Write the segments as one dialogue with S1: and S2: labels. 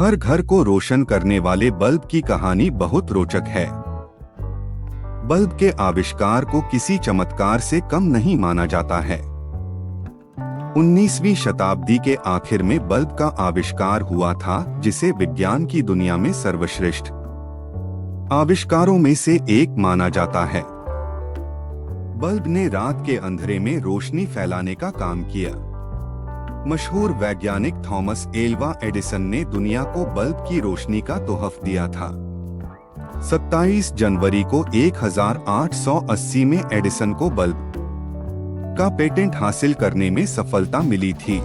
S1: हर घर को रोशन करने वाले बल्ब की कहानी बहुत रोचक है। बल्ब के आविष्कार को किसी चमत्कार से कम नहीं माना जाता है। 19वीं शताब्दी के आखिर में बल्ब का आविष्कार हुआ था, जिसे विज्ञान की दुनिया में सर्वश्रेष्ठ आविष्कारों में से एक माना जाता है। बल्ब ने रात के अंधेरे में रोशनी फैलाने का काम किया। मशहूर वैज्ञानिक थॉमस एल्वा एडिसन ने दुनिया को बल्ब की रोशनी का तोहफ दिया था। 27 जनवरी को 1880 में एडिसन को बल्ब का पेटेंट हासिल करने में सफलता मिली थी।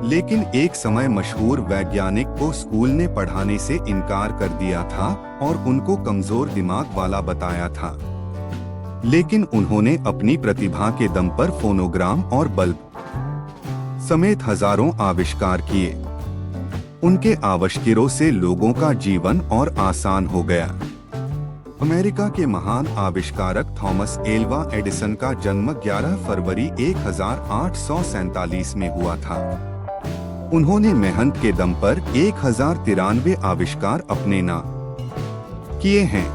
S1: लेकिन एक समय मशहूर वैज्ञानिक को स्कूल ने पढ़ाने से इनकार कर दिया था और उनको कमजोर दिमाग वाला बताया था। लेकिन उन्होंने अपनी प्रतिभा के दम पर फोनोग्राम और बल्ब समेत हजारों आविष्कार किए। उनके आविष्कारों से लोगों का जीवन और आसान हो गया। अमेरिका के महान आविष्कारक थॉमस एल्वा एडिसन का जन्म 11 फरवरी 1847 में हुआ था। उन्होंने मेहनत के दम पर 1093 आविष्कार अपने नाम किए हैं।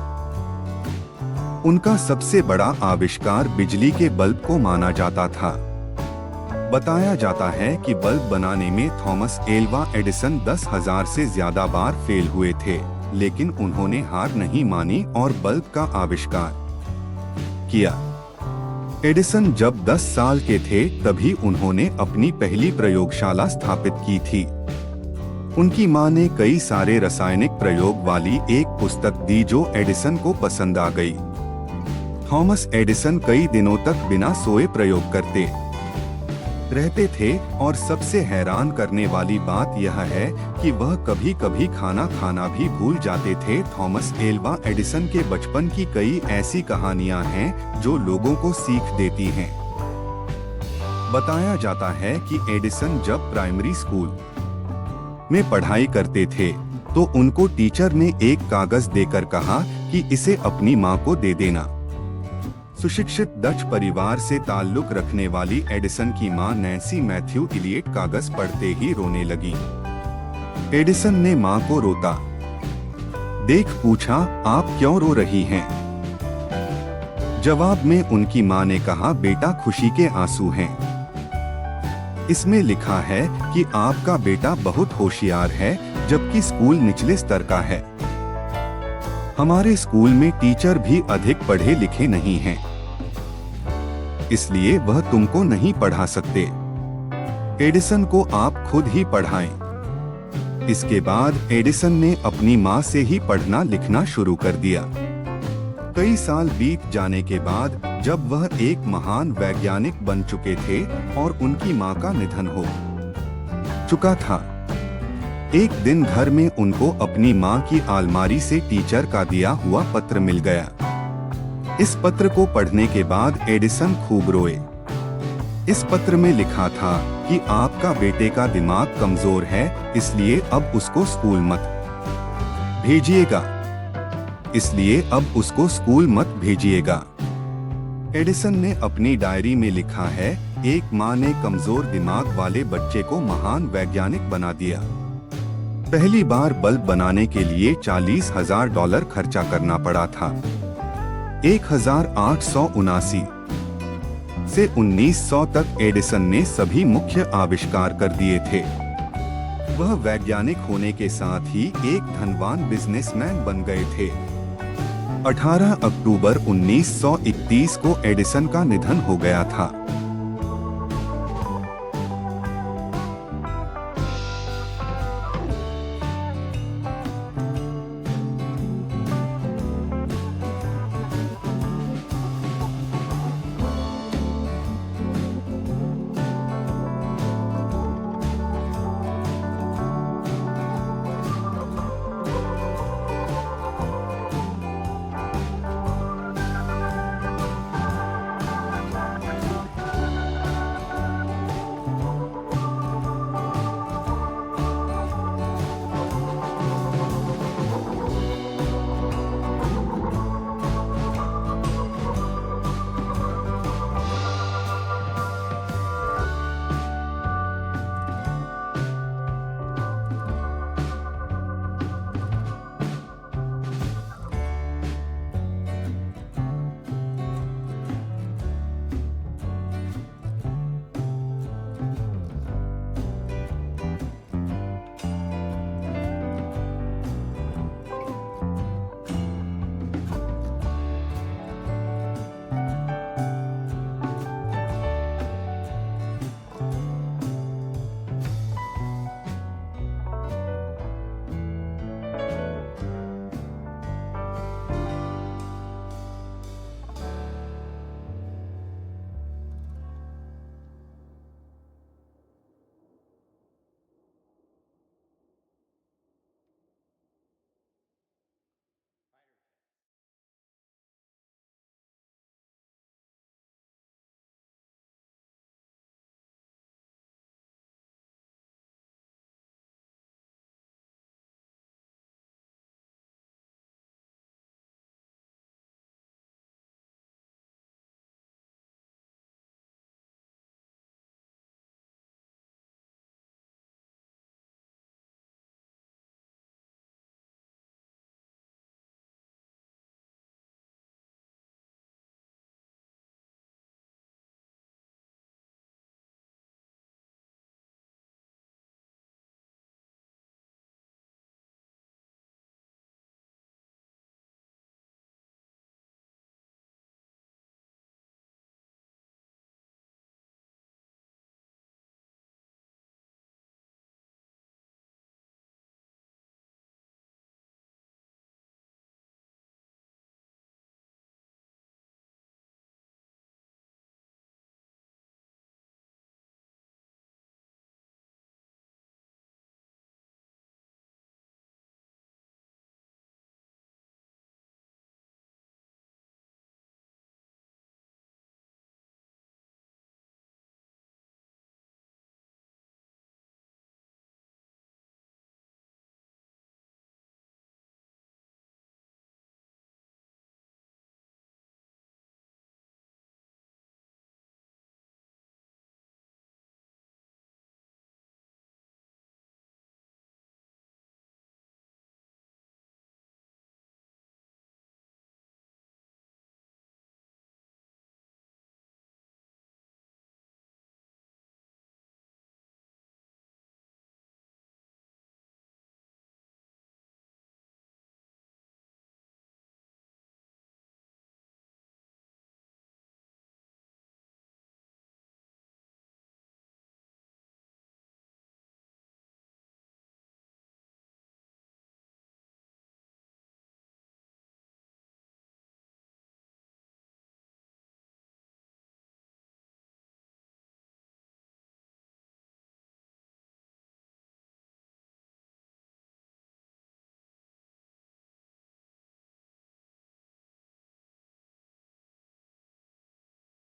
S1: उनका सबसे बड़ा आविष्कार बिजली के बल्ब को माना जाता था। बताया जाता है कि बल्ब बनाने में थॉमस एल्वा एडिसन 10,000 से ज्यादा बार फेल हुए थे, लेकिन उन्होंने हार नहीं मानी और बल्ब का आविष्कार किया। एडिसन जब 10 साल के थे तभी उन्होंने अपनी पहली प्रयोगशाला स्थापित की थी। उनकी मां ने कई सारे रासायनिक प्रयोग वाली एक पुस्तक दी जो एडिसन को पसंद आ गई। थॉमस एडिसन कई दिनों तक बिना सोए प्रयोग करते रहते थे और सबसे हैरान करने वाली बात यह है कि वह कभी कभी खाना खाना भी भूल जाते थे। थॉमस एल्वा एडिसन के बचपन की कई ऐसी कहानियां हैं जो लोगों को सीख देती हैं। बताया जाता है कि एडिसन जब प्राइमरी स्कूल में पढ़ाई करते थे तो उनको टीचर ने एक कागज देकर कहा कि इसे अपनी मां को दे देना। सुशिक्षित डच परिवार से ताल्लुक रखने वाली एडिसन की मां नैन्सी मैथ्यू इलियट कागज पढ़ते ही रोने लगी। एडिसन ने मां को रोता देख पूछा, आप क्यों रो रही हैं? जवाब में उनकी मां ने कहा, बेटा खुशी के आंसू हैं। इसमें लिखा है कि आपका बेटा बहुत होशियार है, जबकि स्कूल निचले स्तर का है। हमारे स्कूल में टीचर भी अधिक पढ़े लिखे नहीं हैं, इसलिए वह तुमको नहीं पढ़ा सकते। एडिसन को आप खुद ही पढ़ाएं। इसके बाद एडिसन ने अपनी मां से ही पढ़ना लिखना शुरू कर दिया। कई साल बीत जाने के बाद जब वह एक महान वैज्ञानिक बन चुके थे और उनकी मां का निधन हो चुका था, एक दिन घर में उनको अपनी मां की अलमारी से टीचर का दिया हुआ पत्र मिल गया। इस पत्र को पढ़ने के बाद एडिसन खूब रोए। इस पत्र में लिखा था कि आपका बेटे का दिमाग कमजोर है, इसलिए अब उसको स्कूल मत भेजिएगा। एडिसन ने अपनी डायरी में लिखा है, एक मां ने कमजोर दिमाग वाले बच्चे को महान वैज्ञानिक बना दिया। पहली बार बल्ब बनाने के लिए $40,000 खर्चा करना पड़ा था। 1879 से 1900 तक एडिसन ने सभी मुख्य आविष्कार कर दिए थे। वह वैज्ञानिक होने के साथ ही एक धनवान बिजनेसमैन बन गए थे। 18 अक्टूबर 1931 को एडिसन का निधन हो गया था।